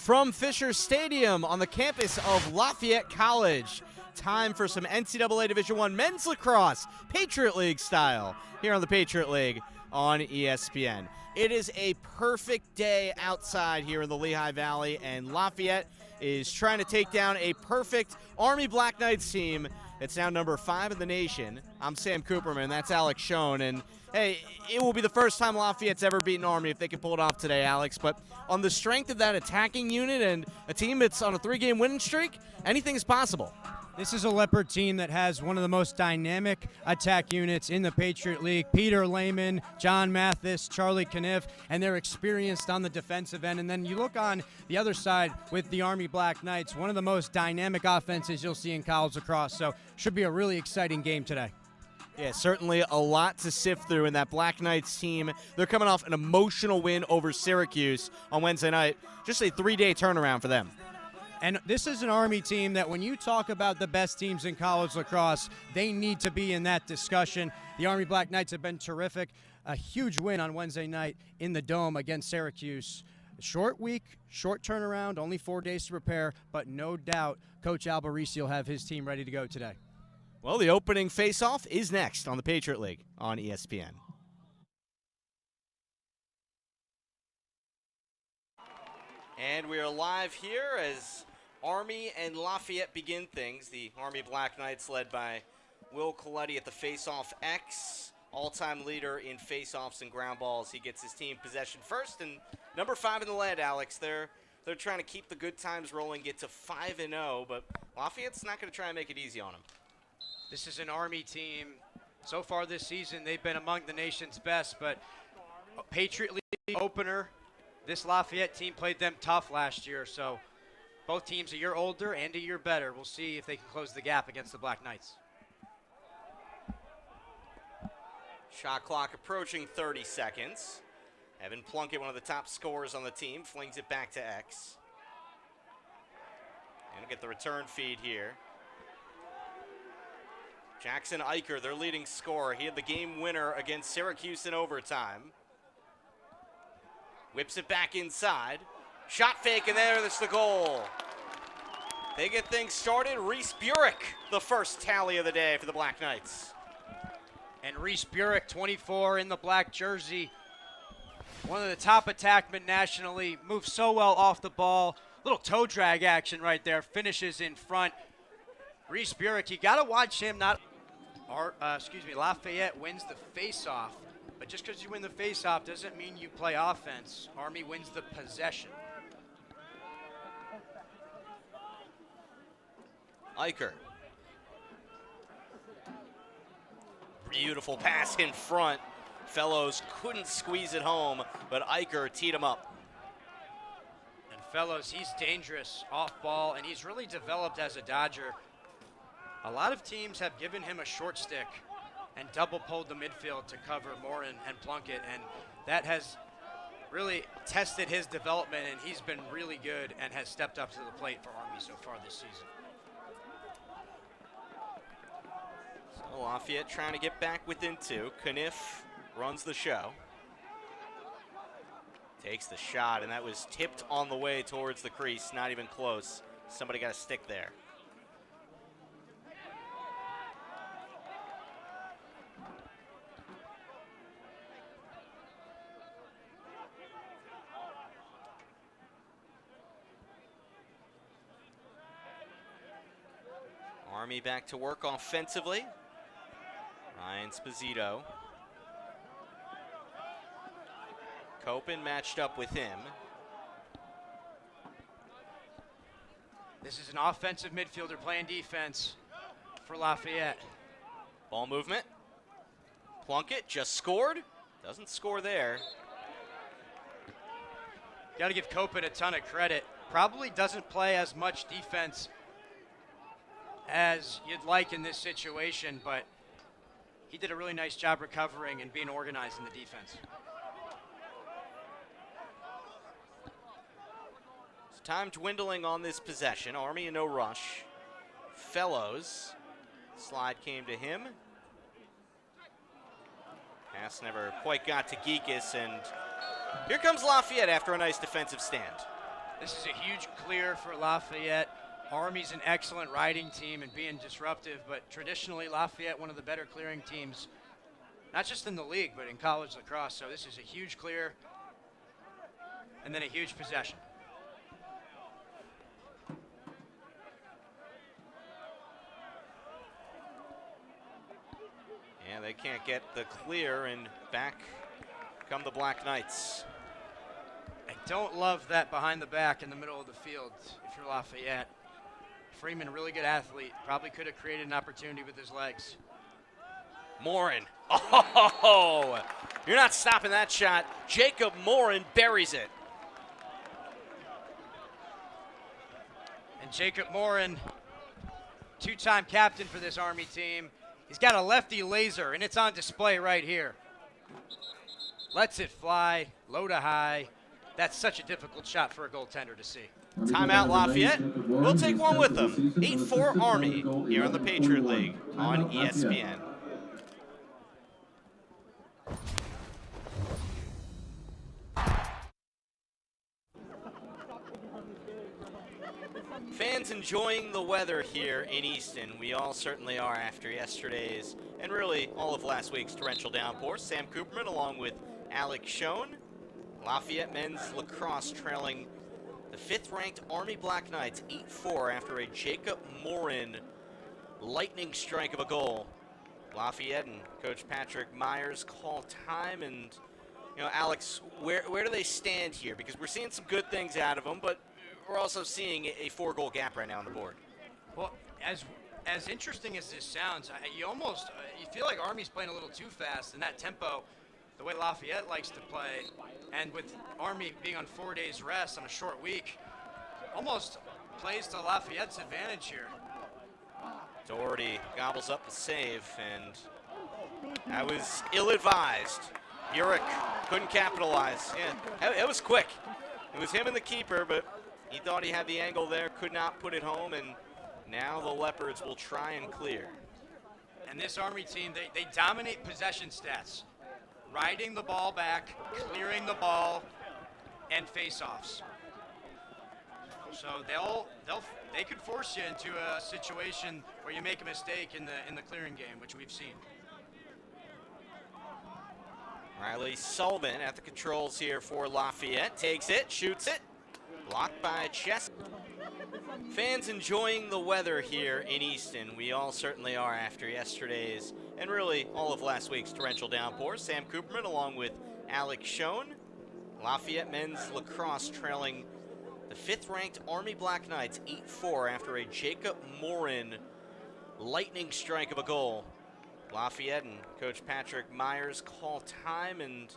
From Fisher Stadium on the campus of Lafayette College, time for some NCAA Division I men's lacrosse, Patriot League style, here on the Patriot League on ESPN. It is a perfect day outside here in the Lehigh Valley, and Lafayette is trying to take down a perfect Army Black Knights team. It's now number 5 in the nation. I'm Sam Cooperman, that's Alex Schoen, and hey, it will be the first time Lafayette's ever beaten Army if they can pull it off today, Alex. But on the strength of that attacking unit and a team that's on a 3-game winning streak, anything is possible. This is a Leopard team that has one of the most dynamic attack units in the Patriot League. Peter Lehman, John Mathis, Charlie Kniff, and they're experienced on the defensive end. And then you look on the other side with the Army Black Knights, one of the most dynamic offenses you'll see in college lacrosse. So should be a really exciting game today. Yeah, certainly a lot to sift through in that Black Knights team. They're coming off an emotional win over Syracuse on Wednesday night. Just a 3-day turnaround for them. And this is an Army team that when you talk about the best teams in college lacrosse, they need to be in that discussion. The Army Black Knights have been terrific. A huge win on Wednesday night in the Dome against Syracuse. Short week, short turnaround, only 4 days to prepare, but no doubt Coach Albarisi will have his team ready to go today. Well, the opening face-off is next on the Patriot League on ESPN. And we are live here as Army and Lafayette begin things. The Army Black Knights led by Will Coletti at the face-off X, all-time leader in face-offs and ground balls. He gets his team possession first, and number 5 in the lead, Alex. They're trying to keep the good times rolling, get to 5-0, but Lafayette's not going to try and make it easy on them. This is an Army team. So far this season, they've been among the nation's best, but Patriot League opener, this Lafayette team played them tough last year, so both teams a year older and a year better. We'll see if they can close the gap against the Black Knights. Shot clock approaching 30 seconds. Evan Plunkett, one of the top scorers on the team, flings it back to X. And we'll get the return feed here. Jackson Eicher, their leading scorer. He had the game winner against Syracuse in overtime. Whips it back inside. Shot fake, and there's the goal. They get things started. Reese Burek, the first tally of the day for the Black Knights. And Reese Burek, 24 in the black jersey. One of the top attackmen nationally. Moves so well off the ball. Little toe drag action right there. Finishes in front. Reese Burek, you got to watch him. Lafayette wins the face-off. But just because you win the face-off doesn't mean you play offense. Army wins the possession. Eicher. Beautiful pass in front. Fellows couldn't squeeze it home, but Eicher teed him up. And Fellows, he's dangerous off ball, and he's really developed as a Dodger. A lot of teams have given him a short stick and double pulled the midfield to cover Morin and Plunkett, and that has really tested his development, and he's been really good and has stepped up to the plate for Army so far this season. So Lafayette trying to get back within 2. Kniff runs the show. Takes the shot, and that was tipped on the way towards the crease, not even close. Somebody got a stick there. Army back to work offensively. Ryan Sposito. Copen matched up with him. This is an offensive midfielder playing defense for Lafayette. Ball movement. Plunkett just scored. Doesn't score there. Got to give Copen a ton of credit. Probably doesn't play as much defense as you'd like in this situation, but he did a really nice job recovering and being organized in the defense. So time dwindling on this possession. Army in no rush. Fellows. Slide came to him. Pass never quite got to Geekus, and here comes Lafayette after a nice defensive stand. This is a huge clear for Lafayette. Army's an excellent riding team and being disruptive, but traditionally Lafayette, one of the better clearing teams, not just in the league, but in college lacrosse. So this is a huge clear and then a huge possession. Yeah, they can't get the clear, and back come the Black Knights. I don't love that behind the back in the middle of the field if you're Lafayette. Freeman, a really good athlete, probably could have created an opportunity with his legs. Morin. Oh, you're not stopping that shot. Jacob Morin buries it. And Jacob Morin, two-time captain for this Army team. He's got a lefty laser, and it's on display right here. Lets it fly, low to high. That's such a difficult shot for a goaltender to see. Timeout Lafayette. We'll take one with them. 8-4 Army here on the Patriot League on ESPN. Fans enjoying the weather here in Easton. We all certainly are after yesterday's and really all of last week's torrential downpours. Sam Cooperman along with Alex Schoen. Lafayette men's lacrosse trailing the 5th-ranked Army Black Knights 8-4 after a Jacob Morin lightning strike of a goal. Lafayette and Coach Patrick Myers call time, and Alex, where do they stand here? Because we're seeing some good things out of them, but we're also seeing a 4-goal gap right now on the board. Well, as interesting as this sounds, you feel like Army's playing a little too fast in that tempo, the way Lafayette likes to play, and with Army being on 4 days rest on a short week, almost plays to Lafayette's advantage here. Doherty gobbles up the save, and that was ill-advised. Burek couldn't capitalize. Yeah, it was quick. It was him and the keeper, but he thought he had the angle there, could not put it home, and now the Leopards will try and clear. And this Army team, they dominate possession stats. Riding the ball back, clearing the ball, and face-offs. So they could force you into a situation where you make a mistake in the clearing game, which we've seen. Riley Sullivan at the controls here for Lafayette. Takes it, shoots it. Blocked by Chess. Fans enjoying the weather here in Easton. We all certainly are after yesterday's and really all of last week's torrential downpours. Sam Cooperman along with Alex Schoen. Lafayette men's lacrosse trailing the 5th-ranked Army Black Knights 8-4 after a Jacob Morin lightning strike of a goal. Lafayette and Coach Patrick Myers call time, and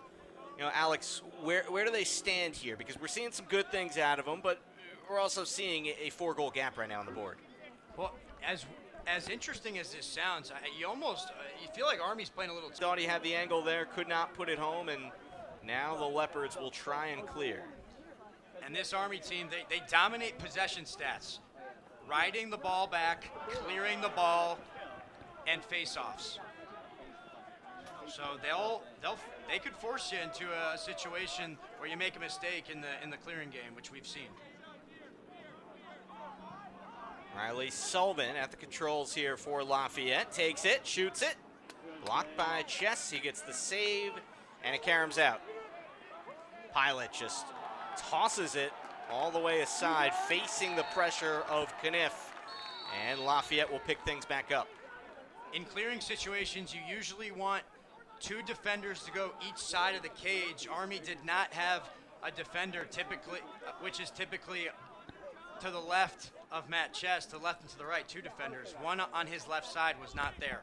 Alex, where do they stand here? Because we're seeing some good things out of them, but we're also seeing a 4-goal gap right now on the board. Well, as interesting as this sounds, you feel like Army's playing a little too. Thought he had the angle there, could not put it home, and now the Leopards will try and clear. And this Army team, they dominate possession stats. Riding the ball back, clearing the ball, and face-offs. So they could force you into a situation where you make a mistake in the clearing game, which we've seen. Riley Sullivan at the controls here for Lafayette. Takes it, shoots it. Blocked by Chess. He gets the save, and it caroms out. Pilot just tosses it all the way aside, facing the pressure of Kniff, and Lafayette will pick things back up. In clearing situations, you usually want 2 defenders to go each side of the cage. Army did not have a defender typically, which is typically to the left of Matt Chess, to the left and to the right, 2 defenders. One on his left side was not there.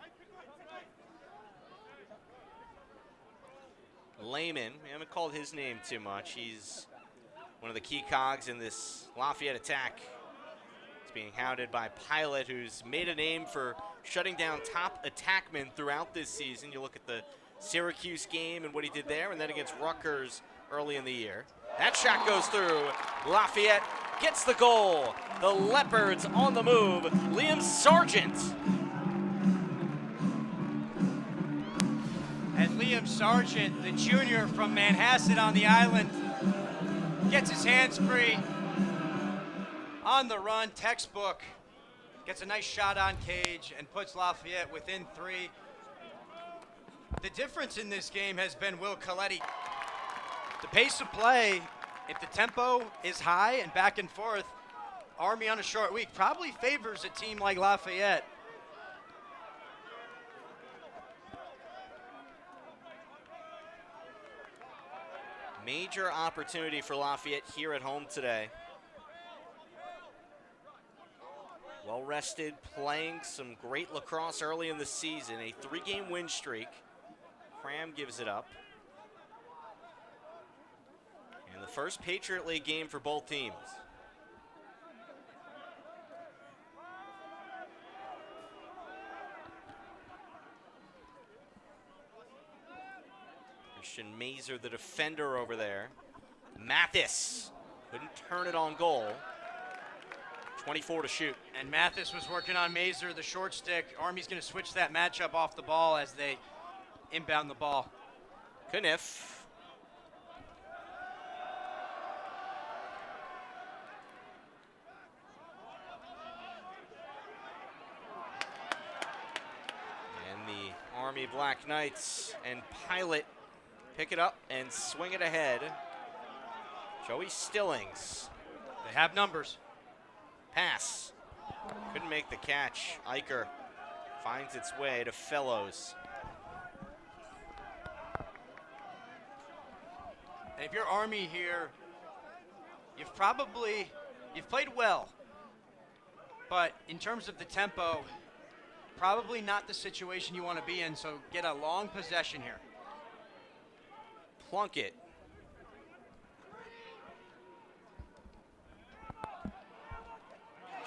Lehman, we haven't called his name too much. He's one of the key cogs in this Lafayette attack. It's being hounded by Pilot, who's made a name for shutting down top attackmen throughout this season. You look at the Syracuse game and what he did there, and then against Rutgers early in the year. That shot goes through. Lafayette gets the goal. The Leopards on the move. Liam Sargent. And Liam Sargent, the junior from Manhasset on the island, gets his hands free, on the run, textbook. Gets a nice shot on cage and puts Lafayette within 3. The difference in this game has been Will Coletti. The pace of play, if the tempo is high and back and forth, Army on a short week probably favors a team like Lafayette. Major opportunity for Lafayette here at home today. Well rested, playing some great lacrosse early in the season. A 3-game win streak. Cram gives it up. And the first Patriot League game for both teams. Christian Mazer, the defender over there. Mathis couldn't turn it on goal. 24 to shoot. And Mathis was working on Mazer, the short stick. Army's going to switch that matchup off the ball as they inbound the ball. Kniff. And the Army Black Knights and Pilot pick it up and swing it ahead. Joey Stillings. They have numbers. Pass. Couldn't make the catch. Eicher finds its way to Fellows. And if you're Army here, you've played well. But in terms of the tempo, probably not the situation you want to be in, so get a long possession here. Plunkett.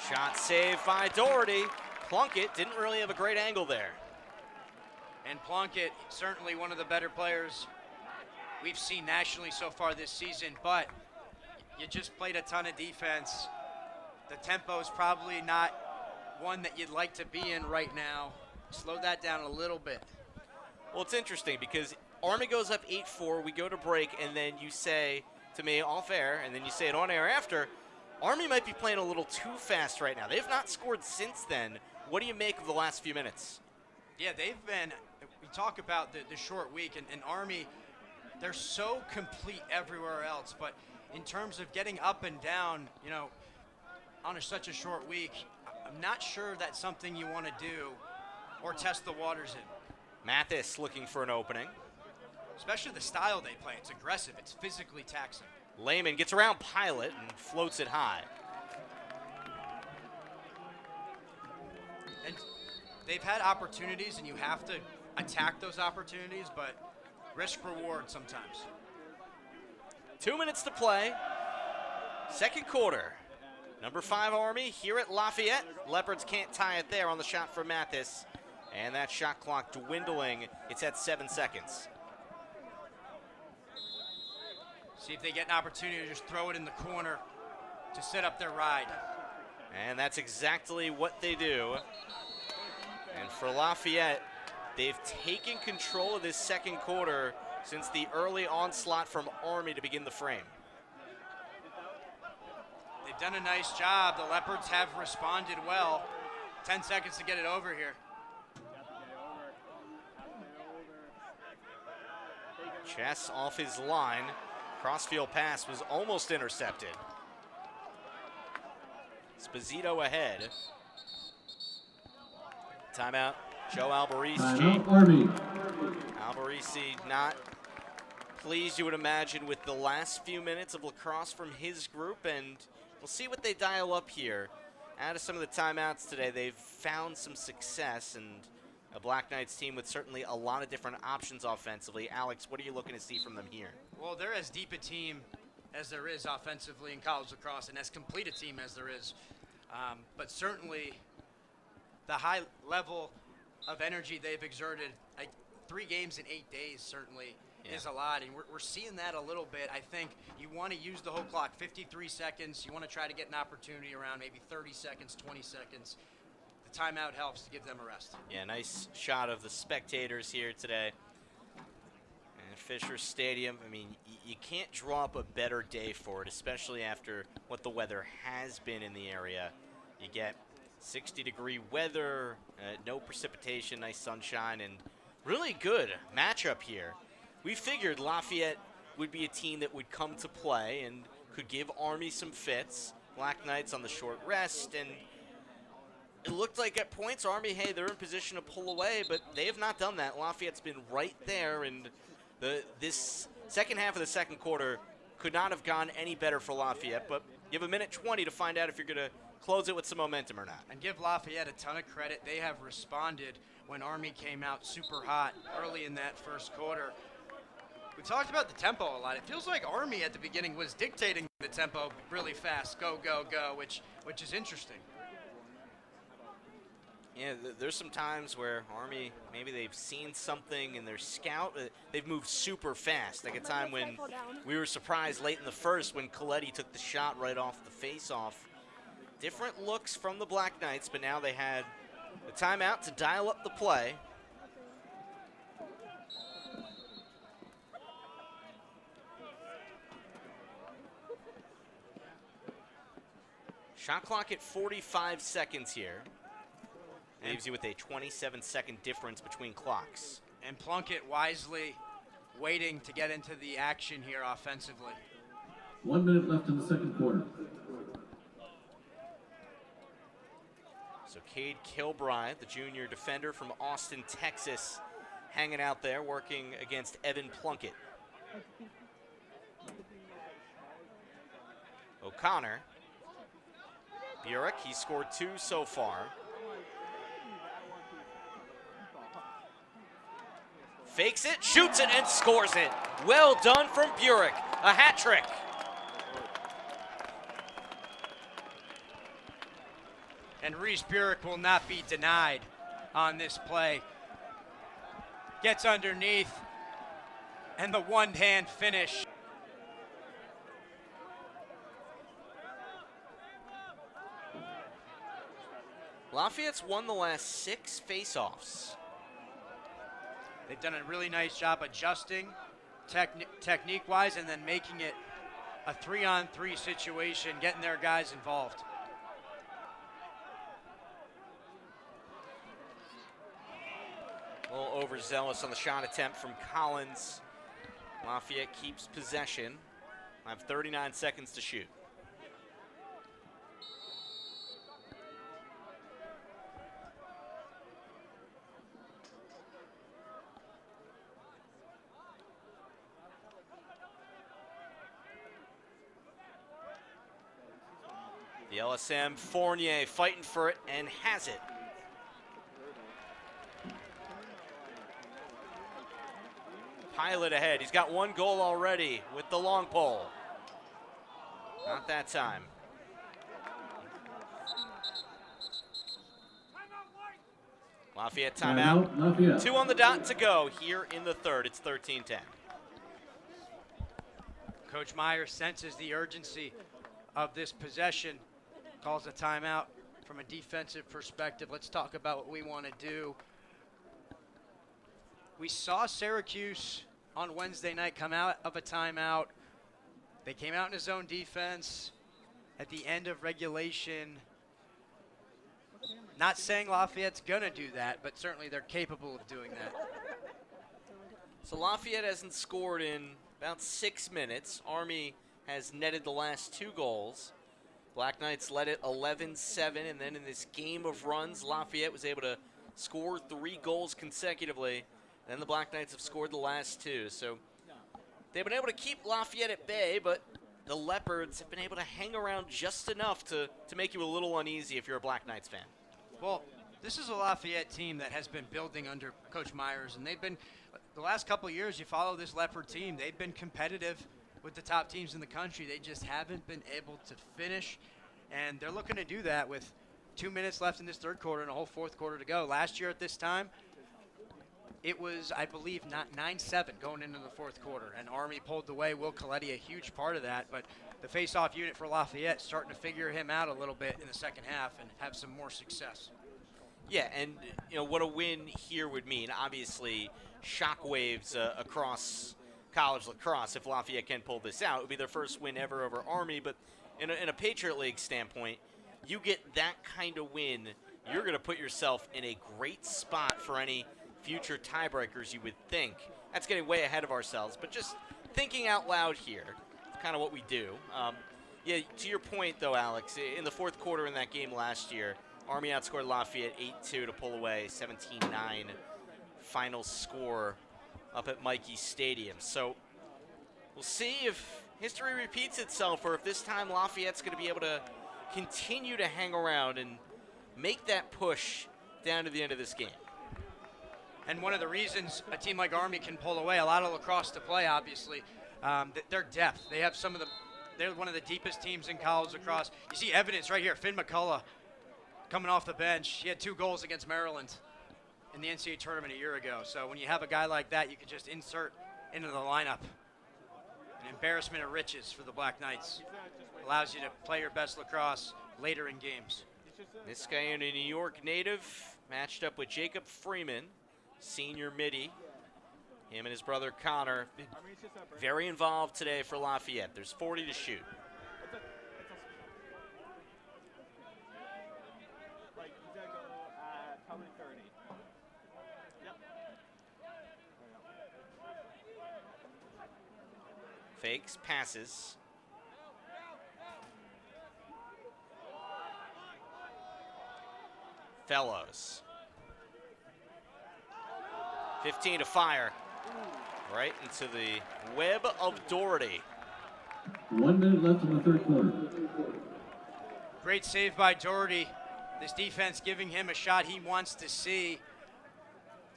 Shot saved by Doherty. Plunkett didn't really have a great angle there. And Plunkett, certainly one of the better players we've seen nationally so far this season, but you just played a ton of defense. The tempo is probably not one that you'd like to be in right now. Slow that down a little bit. Well, it's interesting because Army goes up 8-4, we go to break, and then you say to me off air, and then you say it on air after, Army might be playing a little too fast right now. They've not scored since then. What do you make of the last few minutes? Yeah, they've been, we talk about the short week, and Army, they're so complete everywhere else, but in terms of getting up and down, you know, on such a short week, I'm not sure that's something you want to do or test the waters in. Mathis looking for an opening. Especially the style they play. It's aggressive. It's physically taxing. Lehman gets around Pilot and floats it high. And they've had opportunities, and you have to attack those opportunities, but risk-reward sometimes. 2 minutes to play. Second quarter. Number 5 Army here at Lafayette. Leopards can't tie it there on the shot for Mathis. And that shot clock dwindling. It's at 7 seconds. See if they get an opportunity to just throw it in the corner to set up their ride. And that's exactly what they do. And for Lafayette, they've taken control of this second quarter since the early onslaught from Army to begin the frame. They've done a nice job. The Leopards have responded well. 10 seconds to get it over here. Chess off his line. Crossfield pass was almost intercepted. Esposito ahead. Timeout, Joe Alberici. Alberici not pleased, you would imagine, with the last few minutes of lacrosse from his group, and we'll see what they dial up here. Out of some of the timeouts today, they've found some success, and a Black Knights team with certainly a lot of different options offensively. Alex, what are you looking to see from them here? Well, they're as deep a team as there is offensively in college lacrosse, and as complete a team as there is. But certainly the high level of energy they've exerted, 3 games in 8 days certainly is a lot, and we're seeing that a little bit. I think you want to use the whole clock, 53 seconds. You want to try to get an opportunity around maybe 30 seconds, 20 seconds. The timeout helps to give them a rest. Yeah, nice shot of the spectators here today. At Fisher Stadium, I mean, you can't draw up a better day for it, especially after what the weather has been in the area. You get 60-degree weather, no precipitation, nice sunshine, and really good matchup here. We figured Lafayette would be a team that would come to play and could give Army some fits. Black Knights on the short rest, and it looked like at points Army, hey, they're in position to pull away, but they have not done that. Lafayette's been right there, and this second half of the second quarter could not have gone any better for Lafayette, but you have a minute 20 to find out if you're going to close it with some momentum or not. And give Lafayette a ton of credit. They have responded when Army came out super hot early in that first quarter. We talked about the tempo a lot. It feels like Army at the beginning was dictating the tempo really fast, go, go, go, which is interesting. Yeah, there's some times where Army, maybe they've seen something in their scout. They've moved super fast. Like a time when we were surprised late in the first when Coletti took the shot right off the face-off. Different looks from the Black Knights, but now they had the timeout to dial up the play. Shot clock at 45 seconds here. Leaves you with a 27-second difference between clocks. And Plunkett wisely waiting to get into the action here offensively. 1 minute left in the second quarter. So Cade Kilbride, the junior defender from Austin, Texas, hanging out there working against Evan Plunkett. O'Connor. Burek, he scored 2 so far. Fakes it, shoots it, and scores it. Well done from Burek. A hat trick. And Reese Burek will not be denied on this play. Gets underneath, and the one-hand finish. Lafayette's won the last 6 face-offs. They've done a really nice job adjusting technique-wise and then making it a 3-on-3 situation, getting their guys involved. A little overzealous on the shot attempt from Collins. Lafayette keeps possession. I have 39 seconds to shoot. The LSM Fournier fighting for it and has it. Pilot ahead. He's got 1 goal already with the long pole. Not that time. Lafayette timeout. Lafayette. 2 on the dot to go here in the third. It's 13-10. Coach Meyer senses the urgency of this possession. Calls a timeout from a defensive perspective. Let's talk about what we want to do. We saw Syracuse on Wednesday night come out of a timeout. They came out in a zone defense at the end of regulation. Not saying Lafayette's going to do that, but certainly they're capable of doing that. So Lafayette hasn't scored in about 6 minutes. Army has netted the last 2 goals. Black Knights led it 11-7, and then in this game of runs, Lafayette was able to score 3 goals consecutively. Then the Black Knights have scored the last 2. So they've been able to keep Lafayette at bay, but the Leopards have been able to hang around just enough to make you a little uneasy if you're a Black Knights fan. Well, this is a Lafayette team that has been building under Coach Myers, and they've been, the last couple of years, you follow this Leopard team, they've been competitive with the top teams in the country. They just haven't been able to finish, and they're looking to do that with 2 minutes left in this third quarter and a whole fourth quarter to go. Last year at this time, it was, I believe, not 9-7 going into the fourth quarter, and Army pulled away. Will Coletti, a huge part of that, but the face-off unit for Lafayette starting to figure him out a little bit in the second half and have some more success. Yeah, and you know what a win here would mean. Obviously, shockwaves across college lacrosse if Lafayette can pull this out. It would be their first win ever over Army, but in a Patriot League standpoint, you get that kind of win, you're going to put yourself in a great spot for any future tiebreakers, you would think. That's getting way ahead of ourselves, but just thinking out loud here, it's kind of what we do. Yeah, to your point, though, Alex, in the fourth quarter in that game last year, Army outscored Lafayette 8-2 to pull away, 17-9 final score up at Mikey Stadium. So we'll see if history repeats itself or if this time Lafayette's going to be able to continue to hang around and make that push down to the end of this game. And one of the reasons a team like Army can pull away, a lot of lacrosse to play, obviously, their depth. They have they're one of the deepest teams in college lacrosse. You see evidence right here. Finn McCullough coming off the bench. He had 2 goals against Maryland in the NCAA tournament a year ago. So when you have a guy like that, you can just insert into the lineup. An embarrassment of riches for the Black Knights. Allows you to play your best lacrosse later in games. This guy, a New York native, matched up with Jacob Freeman, senior midi. Him and his brother Connor, very involved today for Lafayette. There's 40 to shoot. Fakes, passes. Fellows. 15 to fire. Right into the web of Doherty. 1 minute left in the third quarter. Great save by Doherty. This defense giving him a shot he wants to see.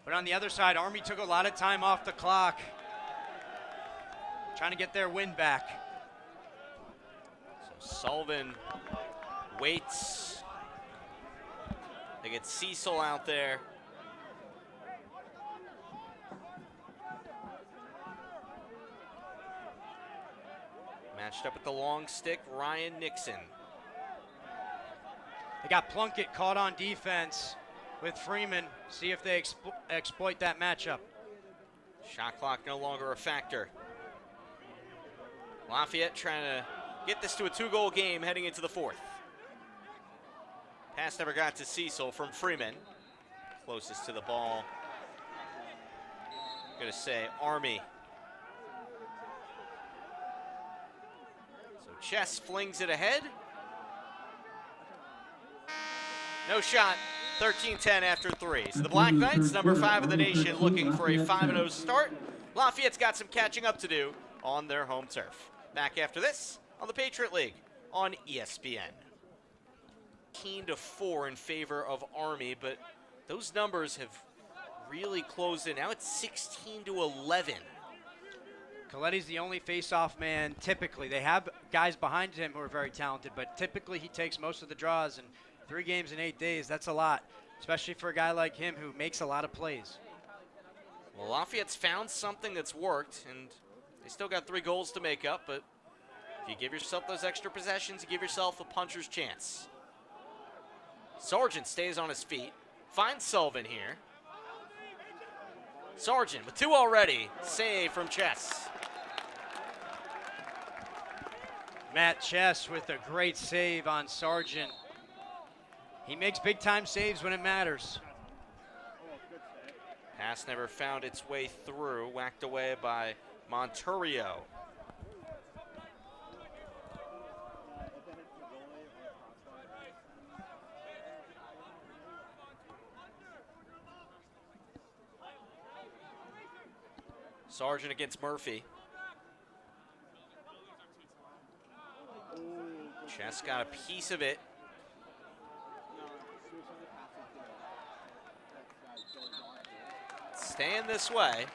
But on the other side, Army took a lot of time off the clock, trying to get their win back. So Sullivan waits. They get Cecil out there. Matched up with the long stick, Ryan Nixon. They got Plunkett caught on defense with Freeman. See if they exploit that matchup. Shot clock no longer a factor. Lafayette trying to get this to a 2-goal game heading into the fourth. Pass never got to Cecil from Freeman. Closest to the ball. Gonna say Army. So Chess flings it ahead. No shot. 13-10 after 3. So the Black Knights, number 5 in the nation, looking for a 5-0 start. Lafayette's got some catching up to do on their home turf. Back after this on the Patriot League on ESPN. 15-4 in favor of Army, but those numbers have really closed in. Now it's 16-11. Coletti's the only face-off man typically. They have guys behind him who are very talented, but typically he takes most of the draws, and 3 games in 8 days, that's a lot, especially for a guy like him who makes a lot of plays. Well, Lafayette's found something that's worked, and they still got 3 goals to make up, but if you give yourself those extra possessions, you give yourself a puncher's chance. Sargent stays on his feet, finds Sullivan here. Sargent with 2 already, save from Chess. Matt Chess with a great save on Sargent. He makes big-time saves when it matters. Pass never found its way through, whacked away by Monturio. Sargent against Murphy. Chess got a piece of it. Staying this way.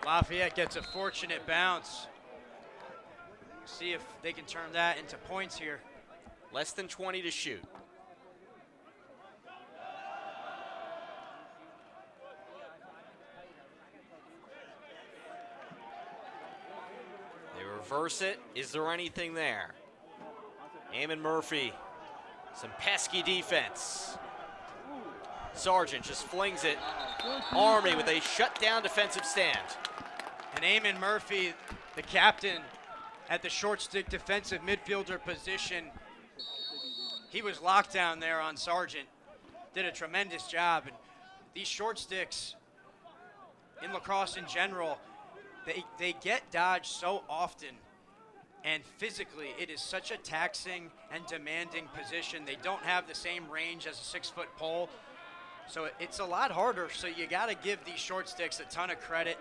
Lafayette gets a fortunate bounce. See if they can turn that into points here. Less than 20 to shoot. They reverse it. Is there anything there? Eamon Murphy. Some pesky defense. Sargent just flings it. Army with a shutdown defensive stand. And Eamon Murphy, the captain at the short stick defensive midfielder position, he was locked down there on Sargent. Did a tremendous job. And these short sticks in lacrosse in general, they get dodged so often. And physically, it is such a taxing and demanding position. They don't have the same range as a 6-foot pole. So it's a lot harder. So you got to give these short sticks a ton of credit.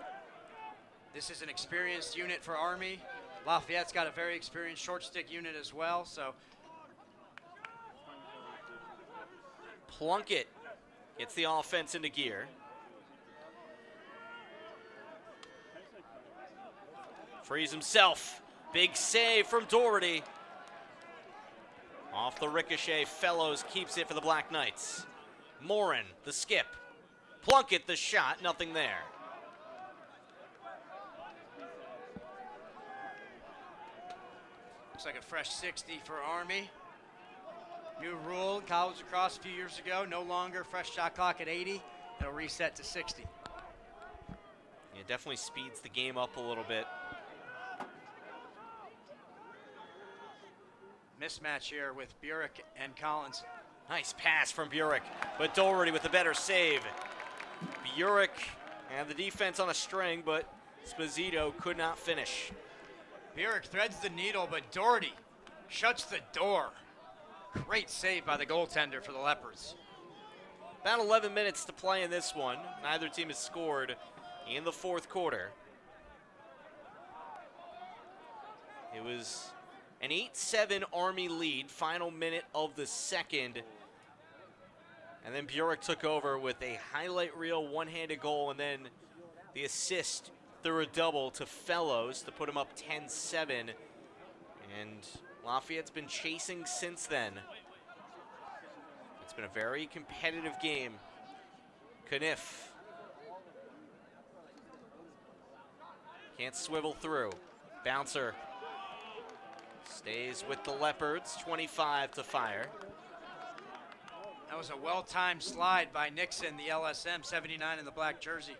This is an experienced unit for Army. Lafayette's got a very experienced short stick unit as well. So Plunkett gets the offense into gear. Frees himself. Big save from Doherty. Off the ricochet, Fellows keeps it for the Black Knights. Morin, the skip. Plunkett, the shot, nothing there. Looks like a fresh 60 for Army. New rule in college lacrosse a few years ago, no longer fresh shot clock at 80. It'll reset to 60. It definitely speeds the game up a little bit. Mismatch here with Burek and Collins. Nice pass from Burek, but Doherty with a better save. Burek and the defense on a string, but Sposito could not finish. Burek threads the needle, but Doherty shuts the door. Great save by the goaltender for the Leopards. About 11 minutes to play in this one. Neither team has scored in the fourth quarter. It was an 8-7 Army lead, final minute of the second. And then Burek took over with a highlight reel one-handed goal, and then the assist through a double to Fellows to put him up 10-7. And Lafayette's been chasing since then. It's been a very competitive game. Kniff can't swivel through. Bouncer stays with the Leopards, 25 to fire. That was a well-timed slide by Nixon, the LSM, 79 in the black jersey.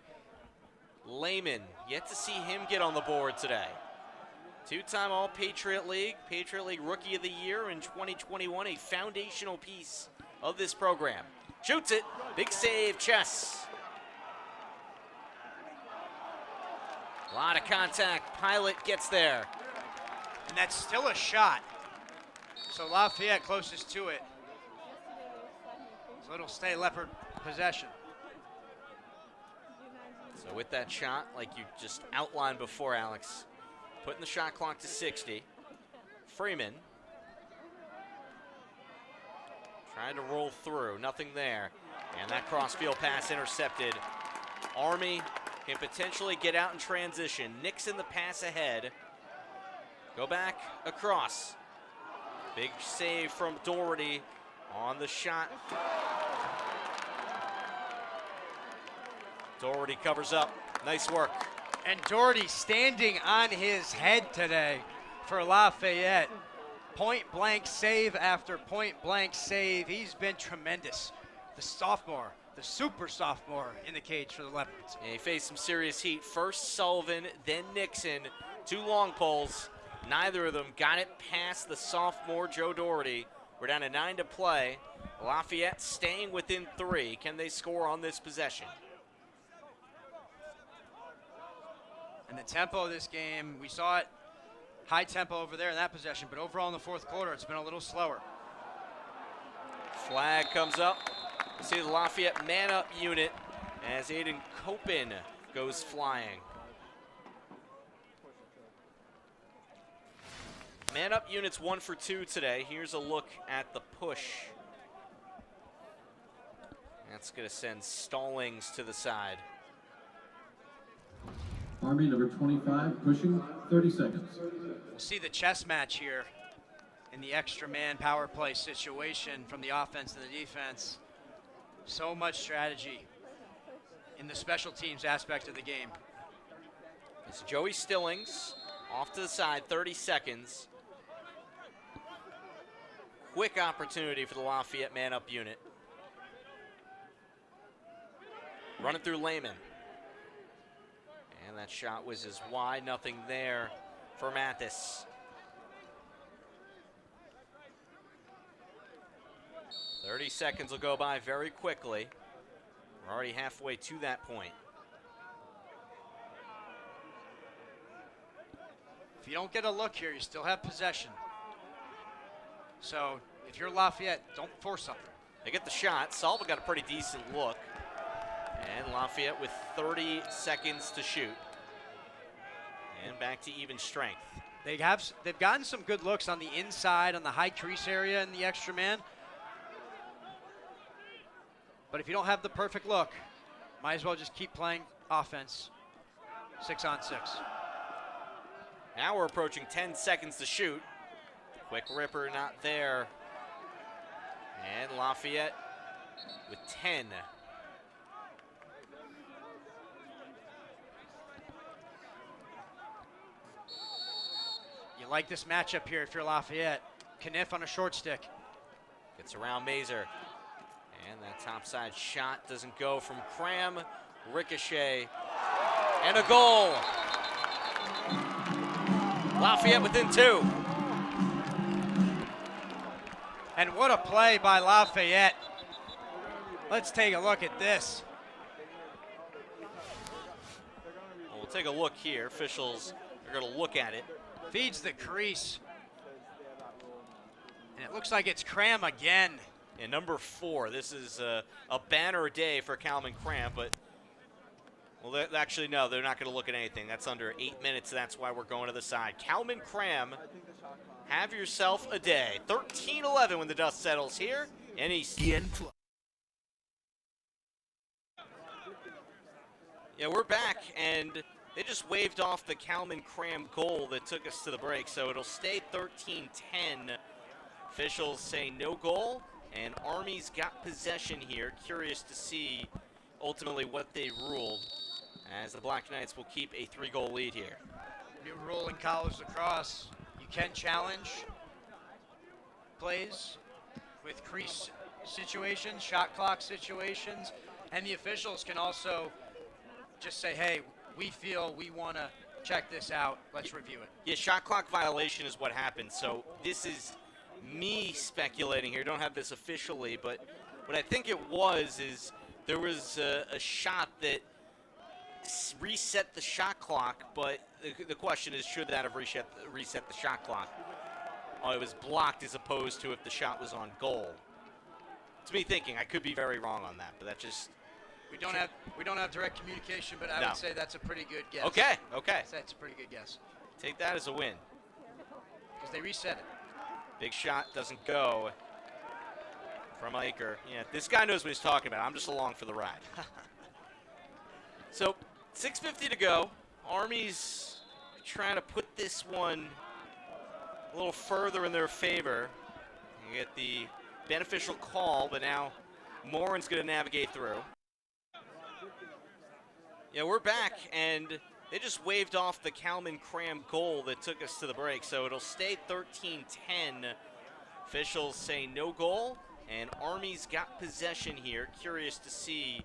Lehman, yet to see him get on the board today. Two-time All-Patriot League Rookie of the Year in 2021, a foundational piece of this program. Shoots it, big save, Chess. A lot of contact, Pilot gets there. And that's still a shot. So Lafayette closest to it. So it'll stay Leopard possession. So with that shot, like you just outlined before, Alex, putting the shot clock to 60. Freeman trying to roll through, nothing there. And that crossfield pass intercepted. Army can potentially get out in transition. Nixon the pass ahead. Go back across. Big save from Doherty on the shot. Doherty covers up. Nice work. And Doherty standing on his head today for Lafayette. Point blank save after point blank save. He's been tremendous. The sophomore, the super sophomore in the cage for the Leopards. Yeah, he faced some serious heat. First Sullivan, then Nixon. Two long poles. Neither of them got it past the sophomore Joe Doherty. We're down to 9 to play. Lafayette staying within 3. Can they score on this possession? And the tempo of this game, we saw it high tempo over there in that possession, but overall in the fourth quarter, it's been a little slower. Flag comes up. We see the Lafayette man-up unit as Aiden Copen goes flying. Man-up unit's 1 for 2 today. Here's a look at the push. That's going to send Stallings to the side. Army number 25, pushing, 30 seconds. We'll see the chess match here in the extra man power play situation from the offense and the defense. So much strategy in the special teams aspect of the game. It's Joey Stillings off to the side, 30 seconds. Quick opportunity for the Lafayette man-up unit. Running through Lehman. And that shot whizzes wide, nothing there for Mathis. 30 seconds will go by very quickly. We're already halfway to that point. If you don't get a look here, you still have possession. So if you're Lafayette, don't force something. They get the shot. Salva got a pretty decent look. And Lafayette with 30 seconds to shoot. And back to even strength. They've gotten some good looks on the inside, on the high crease area and the extra man. But if you don't have the perfect look, might as well just keep playing offense. 6-on-6. Now we're approaching 10 seconds to shoot. Quick ripper not there. And Lafayette with 10. You like this matchup here if you're Lafayette. Kniff on a short stick. Gets around Mazer. And that topside shot doesn't go from Cram. Ricochet. And a goal. Lafayette within 2. And what a play by Lafayette. Let's take a look at this. Well, we'll take a look here. Officials are going to look at it. Feeds the crease. And it looks like it's Cram again. And number 4, this is a banner day for Calvin Cram, but, well, actually, no, they're not going to look at anything. That's under 8 minutes, that's why we're going to the side. Calvin Cram, have yourself a day. 13-11 when the dust settles here in Easton. Yeah, we're back, and they just waved off the Calvin Cram goal that took us to the break, so it'll stay 13-10. Officials say no goal. And Army's got possession here. Curious to see ultimately what they ruled, as the Black Knights will keep a 3-goal lead here. New rule in college lacrosse. You can challenge plays with crease situations, shot clock situations, and the officials can also just say, hey, we feel we want to check this out. Let's review it. Yeah, shot clock violation is what happened. So this is me speculating here. Don't have this officially, but what I think it was is there was a shot that reset the shot clock, but the question is, should that have reset the shot clock? Oh, it was blocked as opposed to if the shot was on goal. It's me thinking. I could be very wrong on that, but that just we don't have direct communication, but I would say that's a pretty good guess. Okay. That's a pretty good guess. Take that as a win. Because they reset it. Big shot doesn't go from Iker. Yeah, this guy knows what he's talking about. I'm just along for the ride. So, 6:50 to go. Army's trying to put this one a little further in their favor. You get the beneficial call, but now Morin's going to navigate through. Yeah, we're back, and they just waved off the Calvin Cram goal that took us to the break, so it'll stay 13-10. Officials say no goal, and Army's got possession here. Curious to see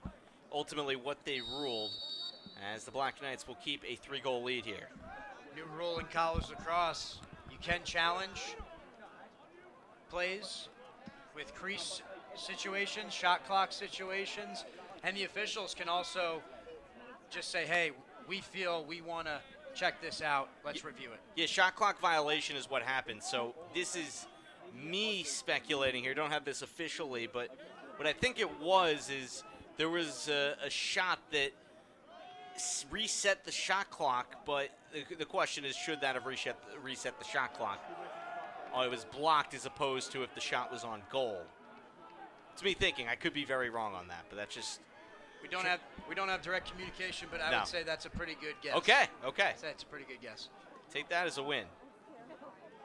ultimately what they ruled, as the Black Knights will keep a 3-goal lead here. New rule in college lacrosse. You can challenge plays with crease situations, shot clock situations, and the officials can also just say, hey, we feel we want to check this out. Let's review it. Yeah, shot clock violation is what happened. So this is me speculating here. Don't have this officially, but what I think it was is there was a shot that reset the shot clock, but the question is, should that have reset the shot clock? Oh, it was blocked as opposed to if the shot was on goal. It's me thinking. I could be very wrong on that, but that's just we don't have direct communication, but I would say that's a pretty good guess. Okay. That's a pretty good guess. Take that as a win.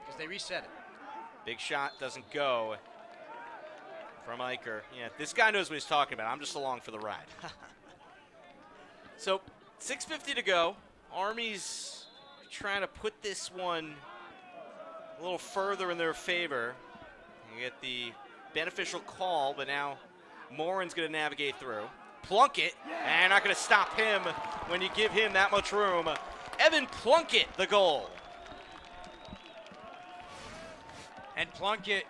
Because they reset it. Big shot doesn't go from Iker. Yeah, this guy knows what he's talking about. I'm just along for the ride. So, 6:50 to go. Army's trying to put this one a little further in their favor. You get the beneficial call, but now Morin's going to navigate through. Plunkett, and not going to stop him when you give him that much room. Evan Plunkett, the goal. And Plunkett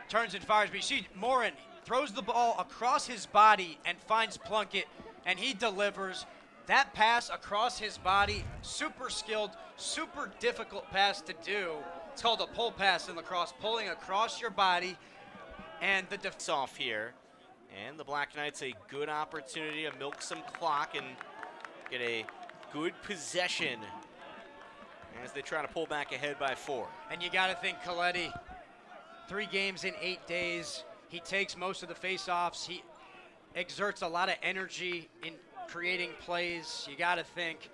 turns and fires. But you see Morin throws the ball across his body and finds Plunkett, and he delivers. That pass across his body, super skilled, super difficult pass to do. It's called a pull pass in lacrosse, pulling across your body. And the defense off here. And the Black Knights a good opportunity to milk some clock and get a good possession as they try to pull back ahead by 4. And you got to think Coletti, 3 games in 8 days. He takes most of the face-offs. He exerts a lot of energy in creating plays. You got to think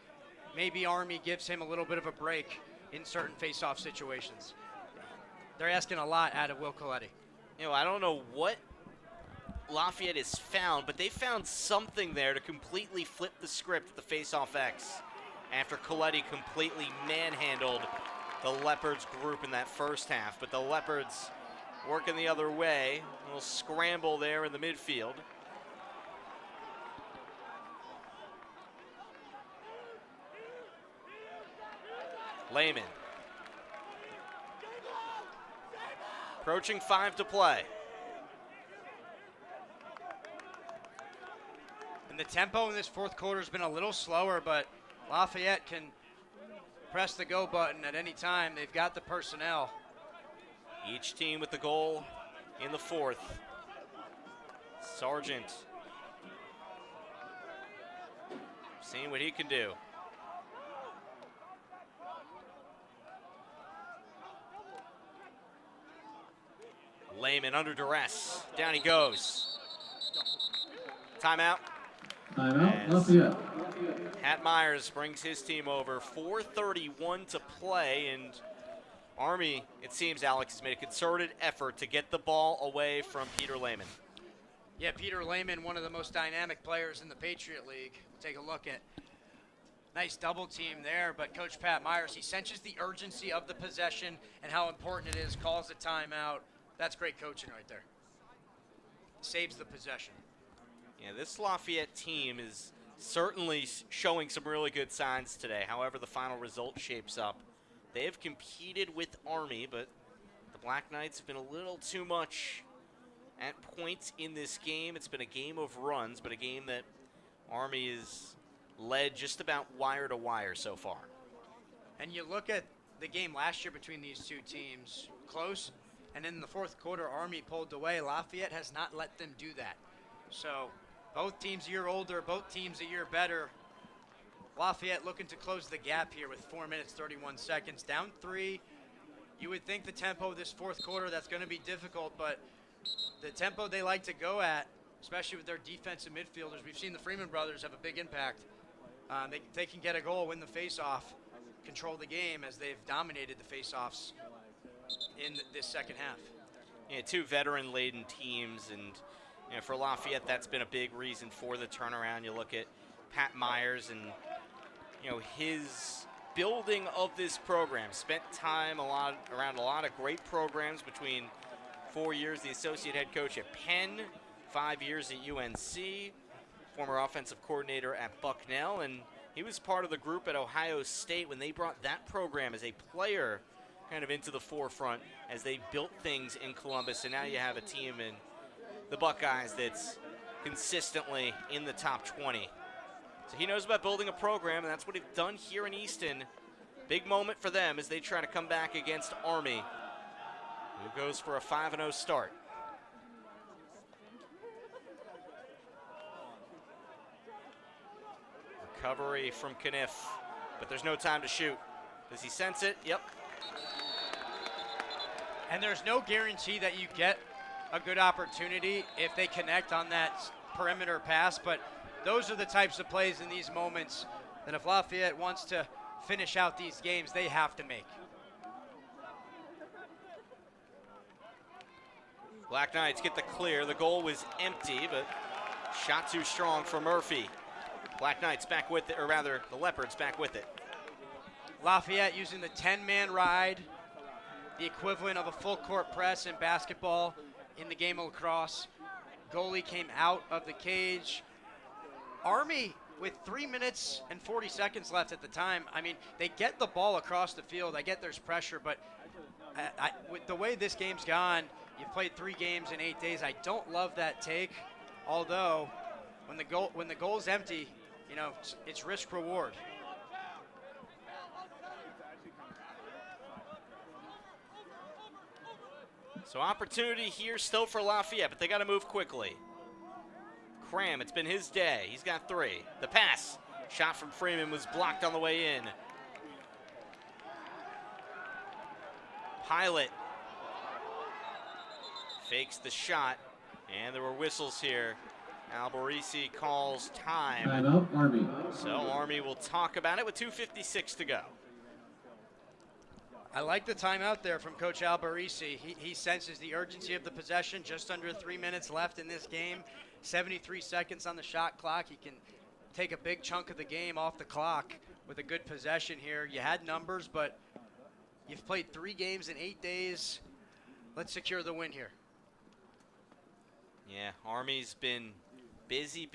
maybe Army gives him a little bit of a break in certain face-off situations. They're asking a lot out of Will Coletti. You know, I don't know what Lafayette has found, but they found something there to completely flip the script at the face-off X after Coletti completely manhandled the Leopards group in that first half. But the Leopards working the other way. A little scramble there in the midfield. Lehman. Approaching 5 to play. And the tempo in this fourth quarter has been a little slower, but Lafayette can press the go button at any time. They've got the personnel. Each team with the goal in the fourth. Sargent seeing what he can do. Lehman under duress. Down he goes. Timeout. Timeout, Lafayette. Hat Myers brings his team over. 4:31 to play, and Army, it seems, Alex, has made a concerted effort to get the ball away from Peter Lehman. Yeah, Peter Lehman, one of the most dynamic players in the Patriot League. We'll take a look at nice double team there, but Coach Pat Myers, he senses the urgency of the possession and how important it is, calls the timeout. That's great coaching right there. Saves the possession. Yeah, this Lafayette team is certainly showing some really good signs today. However the final result shapes up. They have competed with Army, but the Black Knights have been a little too much at points in this game. It's been a game of runs, but a game that Army is led just about wire to wire so far. And you look at the game last year between these two teams, close, and in the fourth quarter, Army pulled away. Lafayette has not let them do that. So both teams a year older, both teams a year better. Lafayette looking to close the gap here with 4 minutes, 31 seconds. Down 3. You would think the tempo of this fourth quarter, that's going to be difficult, but the tempo they like to go at, especially with their defensive midfielders, we've seen the Freeman brothers have a big impact. They can get a goal, win the face-off, control the game as they've dominated the face-offs in this second half. Yeah, 2 veteran-laden teams, and you know, for Lafayette, that's been a big reason for the turnaround. You look at Pat Myers and you know his building of this program. Spent time around a lot of great programs between 4 years, the associate head coach at Penn, 5 years at UNC, former offensive coordinator at Bucknell, and he was part of the group at Ohio State when they brought that program as a player kind of into the forefront as they built things in Columbus. And now you have a team in the Buckeyes that's consistently in the top 20. So he knows about building a program, and that's what they've done here in Easton. Big moment for them as they try to come back against Army, who goes for a 5-0 start. Recovery from Kniff, but there's no time to shoot. Does he sense it? Yep. And there's no guarantee that you get a good opportunity if they connect on that perimeter pass, but those are the types of plays in these moments that if Lafayette wants to finish out these games, they have to make. Black Knights get the clear. The goal was empty, but shot too strong for Murphy. Black Knights back with it, or rather, the Leopards back with it. Lafayette using the 10-man ride, the equivalent of a full court press in basketball in the game of lacrosse. Goalie came out of the cage. Army with 3 minutes and 40 seconds left at the time, I mean, they get the ball across the field. I get there's pressure, but with the way this game's gone, you've played 3 games in 8 days. I don't love that take, although when the goal's empty, you know, it's risk reward. So opportunity here still for Lafayette, but they got to move quickly. Cram, it's been his day. He's got 3. The pass, shot from Freeman, was blocked on the way in. Pilot fakes the shot, and there were whistles here. Albarisi calls time. Timeout, Army. So Army will talk about it with 2:56 to go. I like the timeout there from Coach Albarisi. He senses the urgency of the possession. Just under 3 minutes left in this game. 73 seconds on the shot clock. He can take a big chunk of the game off the clock with a good possession here. You had numbers, but you've played 3 games in 8 days. Let's secure the win here. Yeah, Army's been busy.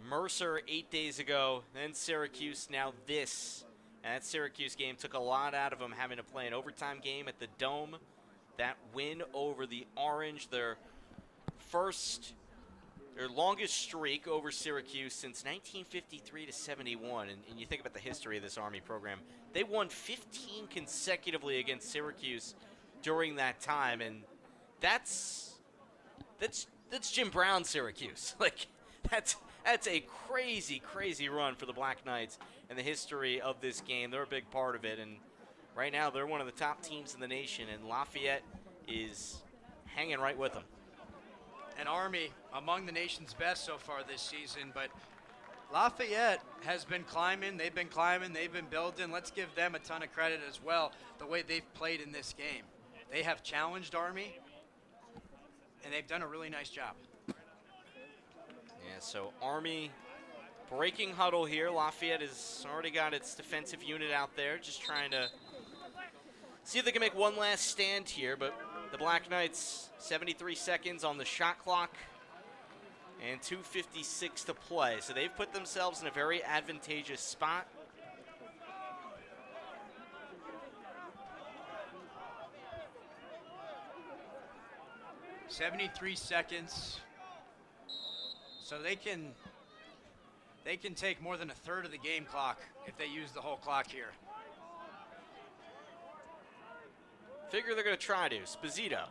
Mercer 8 days ago, then Syracuse, now this. And that Syracuse game took a lot out of them, having to play an overtime game at the Dome. That win over the Orange, their longest streak over Syracuse since 1953 to 71. And you think about the history of this Army program. They won 15 consecutively against Syracuse during that time, and that's Jim Brown Syracuse. Like that's a crazy run for the Black Knights in the history of this game. They're a big part of it, and right now they're one of the top teams in the nation, and Lafayette is hanging right with them. And Army among the nation's best so far this season, but Lafayette has been climbing. They've been building. Let's give them a ton of credit as well, the way they've played in this game. They have challenged Army, and they've done a really nice job. Yeah, so Army breaking huddle here. Lafayette has already got its defensive unit out there, just trying to see if they can make one last stand here. But the Black Knights, 73 seconds on the shot clock and 2:56 to play. So they've put themselves in a very advantageous spot. .73 seconds. So they can take more than a third of the game clock if they use the whole clock here. Figure they're going to try to. Sposito.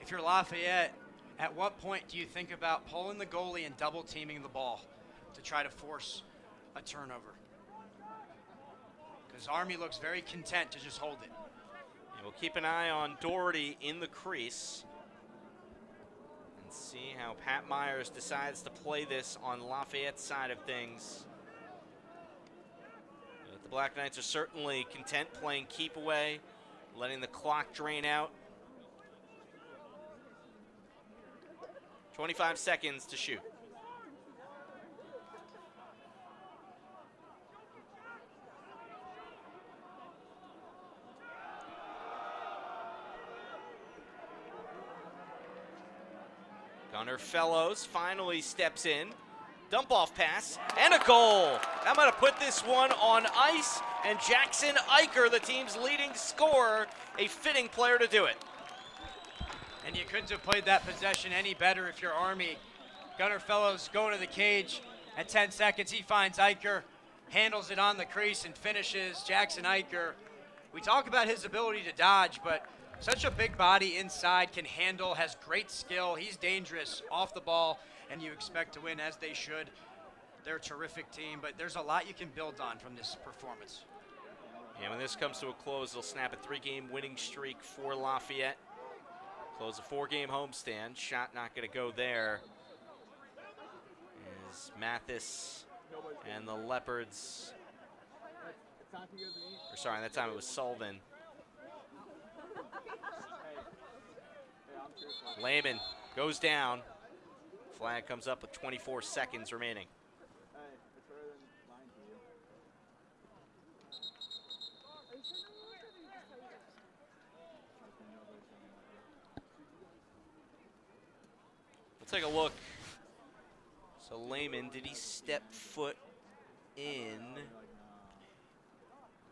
If you're Lafayette, at what point do you think about pulling the goalie and double teaming the ball to try to force a turnover? Because Army looks very content to just hold it. And we'll keep an eye on Doherty in the crease and see how Pat Myers decides to play this on Lafayette's side of things. But the Black Knights are certainly content playing keep away, letting the clock drain out. 25 seconds to shoot. Gunnar Fellows finally steps in. Dump off pass and a goal. I'm going to put this one on ice, and Jackson Eicher, the team's leading scorer, a fitting player to do it. And you couldn't have played that possession any better if you're Army. Gunnar Fellows going to the cage at 10 seconds. He finds Eicher, handles it on the crease and finishes. Jackson Eicher, we talk about his ability to dodge, but such a big body inside, can handle, has great skill. He's dangerous off the ball, and you expect to win, as they should. They're a terrific team, but there's a lot you can build on from this performance. Yeah, when this comes to a close, they'll snap a 3-game winning streak for Lafayette. Close a 4-game homestand. Shot not going to go there. As Mathis and the Leopards, or sorry, that time it was Sullivan. Lehman goes down. Flag comes up with 24 seconds remaining. We'll take a look. So Lehman, did he step foot in?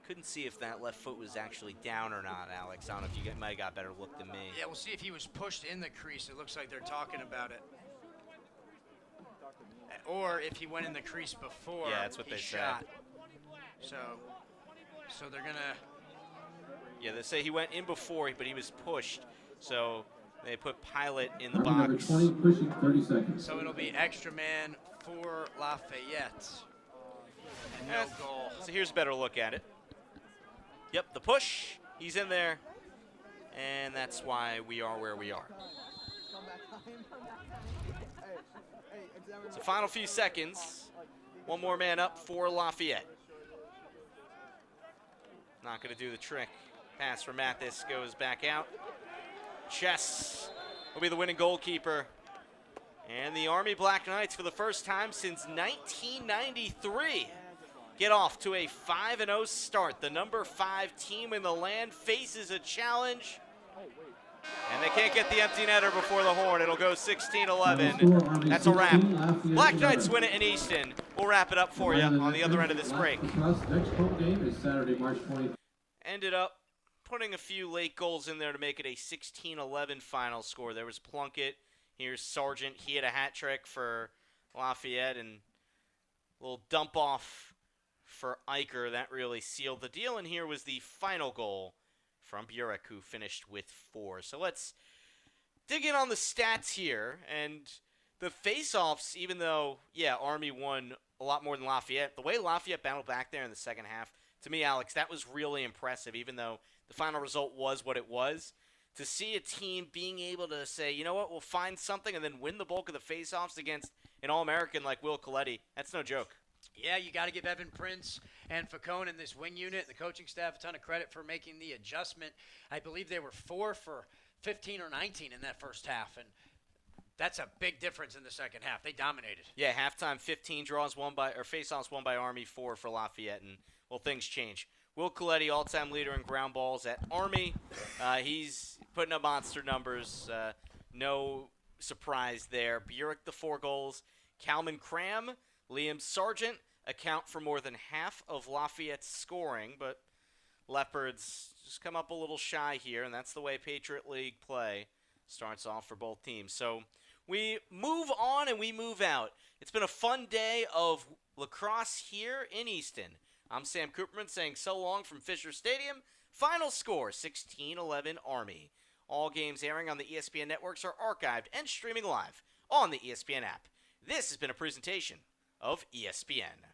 Couldn't see if that left foot was actually down or not, Alex. I don't know if you might have got a better look than me. Yeah, we'll see if he was pushed in the crease. It looks like they're talking about it. Or if he went in the crease before that's what he they shot. said. So they're going to... Yeah, they say he went in before, but he was pushed. So they put Pilot in the Number box. 20, pushing 30 seconds. So it'll be extra man for Lafayette. And no goal. So here's a better look at it. Yep, the push. He's in there. And that's why we are where we are. So final few seconds. One more man up for Lafayette. Not going to do the trick. Pass from Mathis goes back out. Chess will be the winning goalkeeper. And the Army Black Knights, for the first time since 1993, get off to a 5-0 start. The number 5 team in the land faces a challenge. And they can't get the empty netter before the horn. It'll go 16-11. That's a wrap. Black Knights win it in Easton. We'll wrap it up for you on the other end of this break. Next home game is Saturday, March 20th. Ended up putting a few late goals in there to make it a 16-11 final score. There was Plunkett. Here's Sargent. He had a hat trick for Lafayette, and a little dump off for Eicher. That really sealed the deal. And here was the final goal from Burek, who finished with 4. So let's dig in on the stats here. And the face-offs, even though, yeah, Army won a lot more than Lafayette, the way Lafayette battled back there in the second half, to me, Alex, that was really impressive, even though the final result was what it was. To see a team being able to say, you know what, we'll find something and then win the bulk of the face-offs against an All-American like Will Coletti, that's no joke. Yeah, you got to give Evan Prince and Facone and this wing unit, the coaching staff, a ton of credit for making the adjustment. I believe they were 4 for 15 or 19 in that first half, and that's a big difference in the second half. They dominated. Yeah, halftime 15 draws won by, or face-offs won by Army, 4 for Lafayette, and well, things change. Will Coletti, all-time leader in ground balls at Army. He's putting up monster numbers. No surprise there. Burek, the 4 goals. Calman Cram, Liam Sargent account for more than half of Lafayette's scoring, but Leopards just come up a little shy here, and that's the way Patriot League play starts off for both teams. So we move on and we move out. It's been a fun day of lacrosse here in Easton. I'm Sam Cooperman saying so long from Fisher Stadium. Final score, 16-11 Army. All games airing on the ESPN networks are archived and streaming live on the ESPN app. This has been a presentation of ESPN.